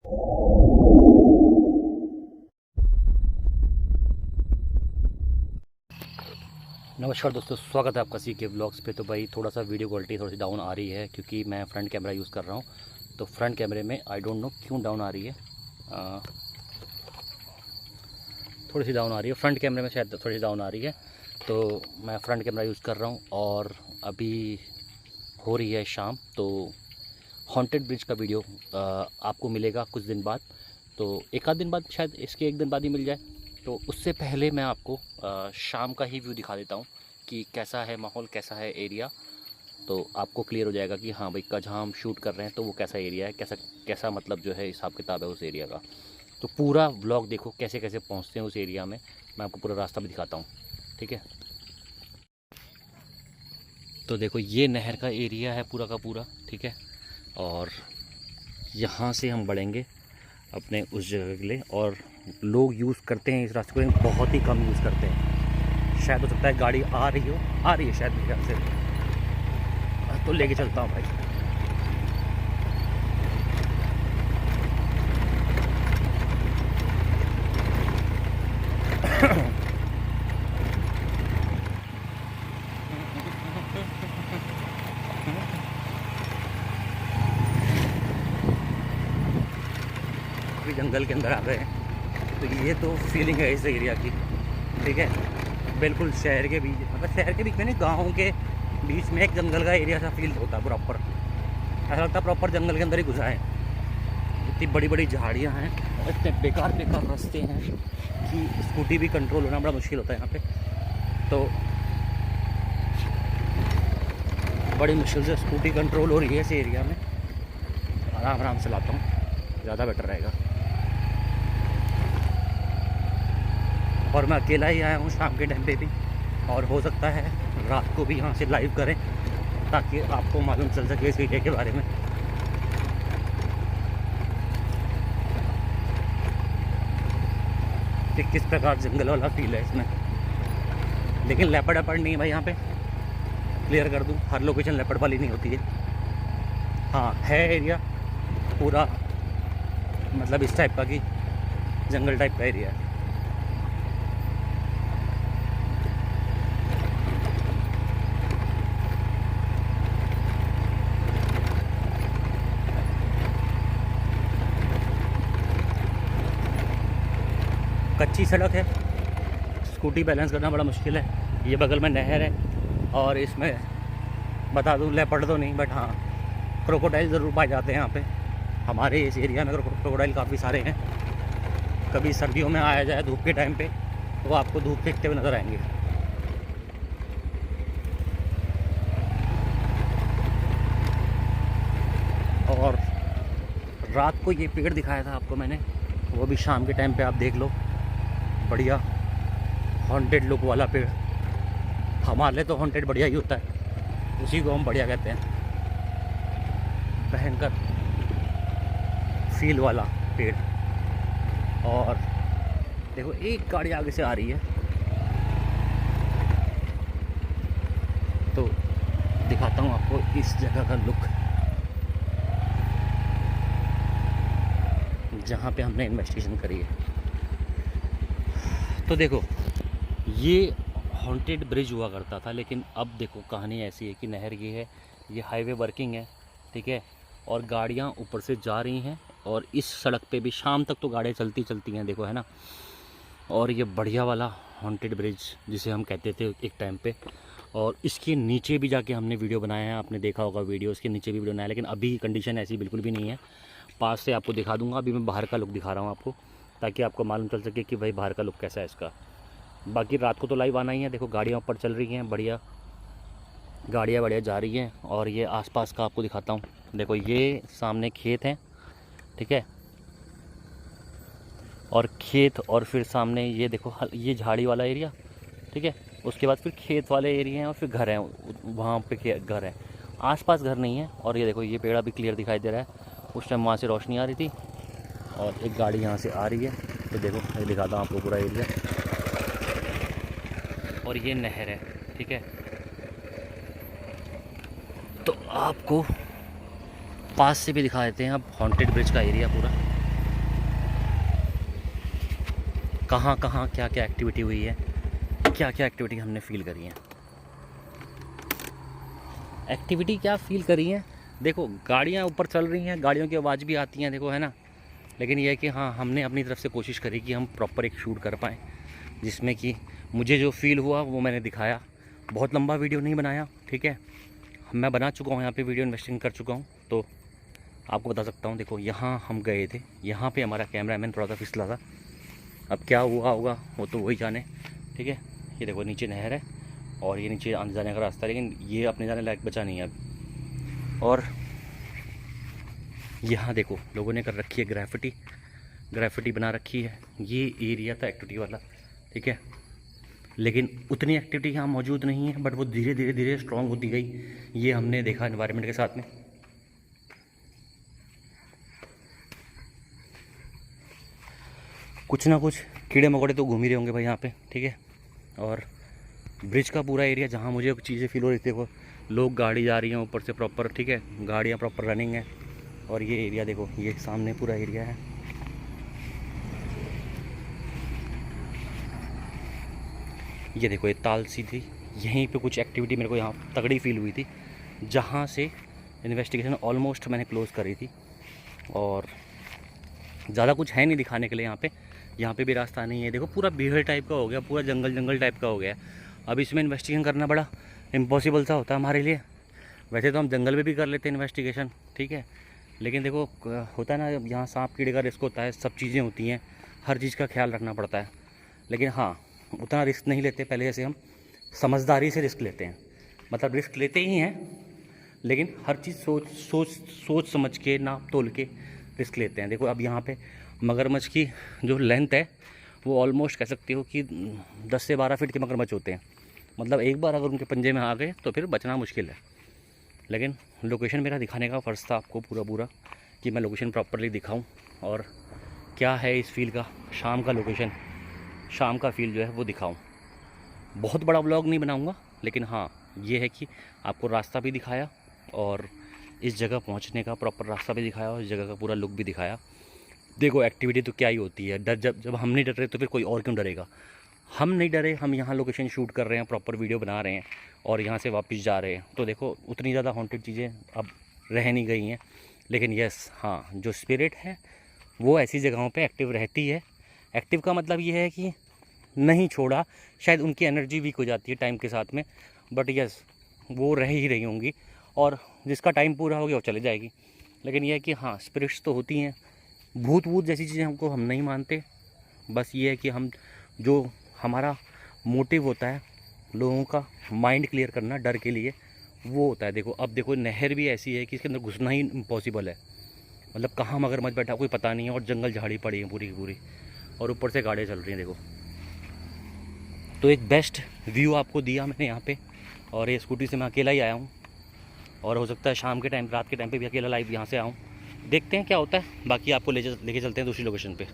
नमस्कार दोस्तों, स्वागत है आपका सी के ब्लॉग्स पे। तो भाई थोड़ा सा वीडियो क्वालिटी थोड़ी सी डाउन आ रही है क्योंकि मैं फ्रंट कैमरा यूज़ कर रहा हूँ। तो फ्रंट कैमरे में आई डोंट नो क्यों डाउन आ रही है, थोड़ी सी डाउन आ रही है। फ्रंट कैमरे में शायद थोड़ी सी डाउन आ रही है। तो मैं फ्रंट कैमरा यूज़ कर रहा हूँ और अभी हो रही है शाम। तो हॉन्टेड ब्रिज का वीडियो आपको मिलेगा कुछ दिन बाद, तो एक आध दिन बाद, शायद इसके एक दिन बाद ही मिल जाए। तो उससे पहले मैं आपको शाम का ही व्यू दिखा देता हूँ कि कैसा है माहौल, कैसा है एरिया। तो आपको क्लियर हो जाएगा कि हाँ भाई का जहाँ हम शूट कर रहे हैं तो वो कैसा एरिया है, कैसा कैसा मतलब जो है हिसाब किताब है उस एरिया का। तो पूरा व्लॉग देखो कैसे कैसे पहुँचते हैं उस एरिया में, मैं आपको पूरा रास्ता भी दिखाता हूँ, ठीक है। तो देखो ये नहर का एरिया है पूरा का पूरा, ठीक है। और यहाँ से हम बढ़ेंगे अपने उस जगह के लिए। और लोग यूज़ करते हैं इस रास्ते को, लेकिन बहुत ही कम यूज़ करते हैं। शायद हो सकता है गाड़ी आ रही है शायद मेरे ख्याल से, तो लेके चलता हूँ भाई। अभी जंगल के अंदर आ गए हैं। तो ये तो फीलिंग है इस एरिया की, ठीक है। बिल्कुल शहर के बीच, मतलब शहर के बीच में नहीं, गाँव के बीच में एक जंगल का एरिया सा फील होता है प्रॉपर। ऐसा लगता है प्रॉपर जंगल के अंदर ही घुसा है। इतनी बड़ी बड़ी झाड़ियाँ हैं और इतने बेकार बेकार रास्ते हैं कि स्कूटी भी कंट्रोल होना बड़ा मुश्किल होता है यहाँ पे। तो बड़ी मुश्किल से स्कूटी कंट्रोल हो रही है इस एरिया में। आराम आराम से लाता हूँ, ज़्यादा बेटर रहेगा। और मैं अकेला ही आया हूँ शाम के टाइम पे भी, और हो सकता है रात को भी यहाँ से लाइव करें ताकि आपको मालूम चल सके इस एरिया के बारे में। कि किस प्रकार जंगल वाला फील है इसमें। लेकिन लेपर्ड वेपर्ड नहीं है भाई यहाँ पे, क्लियर कर दूँ, हर लोकेशन लेपर्ड वाली नहीं होती है। हाँ है एरिया पूरा, मतलब इस टाइप का कि जंगल टाइप का एरिया है। कच्ची सड़क है, स्कूटी बैलेंस करना बड़ा मुश्किल है। ये बगल में नहर है और इसमें बता दूँ लेपर्ड तो नहीं, बट हाँ क्रोकोडाइल ज़रूर पाए जाते हैं यहाँ पे। हमारे इस एरिया में क्रोकोडाइल काफ़ी सारे हैं। कभी सर्दियों में आया जाए धूप के टाइम पे तो आपको धूप फेंकते हुए नज़र आएंगे। और रात को ये पेड़ दिखाया था आपको मैंने, वो भी शाम के टाइम पे आप देख लो, बढ़िया हॉन्टेड लुक वाला पेड़। हमारे लिए तो हॉन्टेड बढ़िया ही होता है, उसी को हम बढ़िया कहते हैं। भयंकर फील वाला पेड़। और देखो एक गाड़ी आगे से आ रही है, तो दिखाता हूँ आपको इस जगह का लुक जहाँ पे हमने इन्वेस्टिगेशन करी है। तो देखो ये हॉन्टेड ब्रिज हुआ करता था, लेकिन अब देखो कहानी ऐसी है कि नहर ये है, ये हाईवे वर्किंग है, ठीक है। और गाड़ियाँ ऊपर से जा रही हैं और इस सड़क पे भी शाम तक तो गाड़ियाँ चलती चलती हैं, देखो है ना। और ये बढ़िया वाला हॉन्टेड ब्रिज जिसे हम कहते थे एक टाइम पे, और इसके नीचे भी जाके हमने वीडियो बनाया है, आपने देखा होगा वीडियो, इसके नीचे भी वीडियो बनाया। लेकिन अभी कंडीशन ऐसी बिल्कुल भी नहीं है। पास से आपको दिखा दूंगा, अभी मैं बाहर का लुक दिखा रहा हूँ आपको, ताकि आपको मालूम चल सके कि भाई बाहर का लुक कैसा है इसका। बाकी रात को तो लाइव आना ही है। देखो गाड़ियाँ ऊपर चल रही हैं, बढ़िया गाड़ियाँ बढ़िया जा रही हैं। और ये आसपास का आपको दिखाता हूँ। देखो ये सामने खेत हैं, ठीक है, और खेत, और फिर सामने ये देखो ये झाड़ी वाला एरिया, ठीक है। उसके बाद फिर खेत वाले एरिया हैं और फिर घर हैं, वहाँ पे घर है, आसपास घर नहीं है। और ये देखो ये पेड़ अभी क्लियर दिखाई दे रहा है, उस टाइम वहाँ से रोशनी आ रही थी। और एक गाड़ी यहाँ से आ रही है, तो देखो ये दिखाता हूँ आपको पूरा एरिया। और ये नहर है, ठीक है। तो आपको पास से भी दिखा देते हैं अब हॉन्टेड ब्रिज का एरिया पूरा। कहाँ कहाँ क्या क्या एक्टिविटी हुई है, क्या क्या एक्टिविटी हमने फील करी है। एक्टिविटी क्या फील करी है, देखो गाड़ियाँ ऊपर चल रही हैं, गाड़ियों की आवाज़ भी आती हैं देखो, है ना। लेकिन यह है कि हाँ, हमने अपनी तरफ से कोशिश करी कि हम प्रॉपर एक शूट कर पाएँ, जिसमें कि मुझे जो फील हुआ वो मैंने दिखाया। बहुत लंबा वीडियो नहीं बनाया, ठीक है। मैं बना चुका हूँ यहाँ पे, वीडियो इन्वेस्टिंग कर चुका हूँ, तो आपको बता सकता हूँ। देखो यहाँ हम गए थे, यहाँ पे हमारा कैमरामैन थोड़ा सा फिसला था। अब क्या हुआ होगा वो तो वही जाने, ठीक है। ये देखो नीचे नहर है और ये नीचे आने जाने का रास्ता है, लेकिन ये अपने जाने लायक बचा नहीं है अभी। और यहाँ देखो लोगों ने कर रखी है ग्राफिटी बना रखी है। ये एरिया था एक्टिविटी वाला, ठीक है। लेकिन उतनी एक्टिविटी यहाँ मौजूद नहीं है, बट वो धीरे धीरे धीरे स्ट्रॉन्ग होती गई। ये हमने देखा एनवायरनमेंट के साथ में। कुछ ना कुछ कीड़े मकोड़े तो घूम ही रहे होंगे भाई यहाँ पे, ठीक है। और ब्रिज का पूरा एरिया जहाँ मुझे चीज़ें फील हो रही थी, देखो लोग गाड़ी जा रही हैं ऊपर से प्रॉपर, ठीक है, गाड़ियाँ प्रॉपर रनिंग है। और ये एरिया देखो, ये सामने पूरा एरिया है। ये देखो ये ताल सी थी, यहीं पे कुछ एक्टिविटी मेरे को यहाँ तगड़ी फील हुई थी, जहाँ से इन्वेस्टिगेशन ऑलमोस्ट मैंने क्लोज़ करी थी। और ज़्यादा कुछ है नहीं दिखाने के लिए यहाँ पे भी रास्ता नहीं है। देखो पूरा बिहड़ टाइप का हो गया, पूरा जंगल टाइप का हो गया। अब इसमें इन्वेस्टिगेशन करना बड़ा इम्पॉसिबल सा होता है हमारे लिए। वैसे तो हम जंगल में भी कर लेते हैं इन्वेस्टिगेशन, ठीक है, लेकिन देखो होता है ना, यहाँ सांप कीड़े का रिस्क होता है, सब चीज़ें होती हैं, हर चीज़ का ख्याल रखना पड़ता है। लेकिन हाँ, उतना रिस्क नहीं लेते पहले जैसे, हम समझदारी से रिस्क लेते हैं। मतलब रिस्क लेते ही हैं, लेकिन हर चीज़ सोच समझ के, नाप तोल के रिस्क लेते हैं। देखो अब यहाँ पे मगरमच्छ की जो लेंथ है वो ऑलमोस्ट कह सकते हो कि 10 से 12 फीट के मगरमच्छ होते हैं। मतलब एक बार अगर उनके पंजे में आ गए तो फिर बचना मुश्किल है। लेकिन लोकेशन मेरा दिखाने का फ़र्ज़ था आपको पूरा कि मैं लोकेशन प्रॉपरली दिखाऊं और क्या है इस फील का, शाम का लोकेशन, शाम का फील जो है वो दिखाऊं। बहुत बड़ा व्लॉग नहीं बनाऊंगा, लेकिन हाँ ये है कि आपको रास्ता भी दिखाया और इस जगह पहुंचने का प्रॉपर रास्ता भी दिखाया और इस जगह का पूरा लुक भी दिखाया। देखो एक्टिविटी तो क्या ही होती है, डर जब हम नहीं डर रहे तो फिर कोई और क्यों डरेगा। हम नहीं डरे, हम यहाँ लोकेशन शूट कर रहे हैं, प्रॉपर वीडियो बना रहे हैं और यहाँ से वापस जा रहे हैं। तो देखो उतनी ज़्यादा हॉन्टेड चीज़ें अब रह नहीं गई हैं। लेकिन यस हाँ, जो स्पिरिट है वो ऐसी जगहों पे एक्टिव रहती है। एक्टिव का मतलब ये है कि नहीं छोड़ा, शायद उनकी एनर्जी वीक हो जाती है टाइम के साथ में, बट यस वो रह ही रही होंगी और जिसका टाइम पूरा हो गया वो चले जाएगी। लेकिन यह है कि हाँ, स्पिरिट्स तो होती हैं। भूत जैसी चीज़ें हमको हम नहीं मानते। बस ये है कि हम जो हमारा मोटिव होता है लोगों का माइंड क्लियर करना डर के लिए, वो होता है। देखो अब देखो नहर भी ऐसी है कि इसके अंदर घुसना ही इम्पॉसिबल है। मतलब कहाँ मगरमच्छ बैठा कोई पता नहीं है, और जंगल झाड़ी पड़ी है पूरी की पूरी, और ऊपर से गाड़ियाँ चल रही हैं देखो। तो एक बेस्ट व्यू आपको दिया मैंने यहाँ पे, और ये स्कूटी से मैं अकेला ही आया हूँ, और हो सकता है शाम के टाइम, रात के टाइम पे भी अकेला लाइव यहाँ से आऊँ। देखते हैं क्या होता है। बाकी आपको लेके चलते हैं दूसरी लोकेशन पे।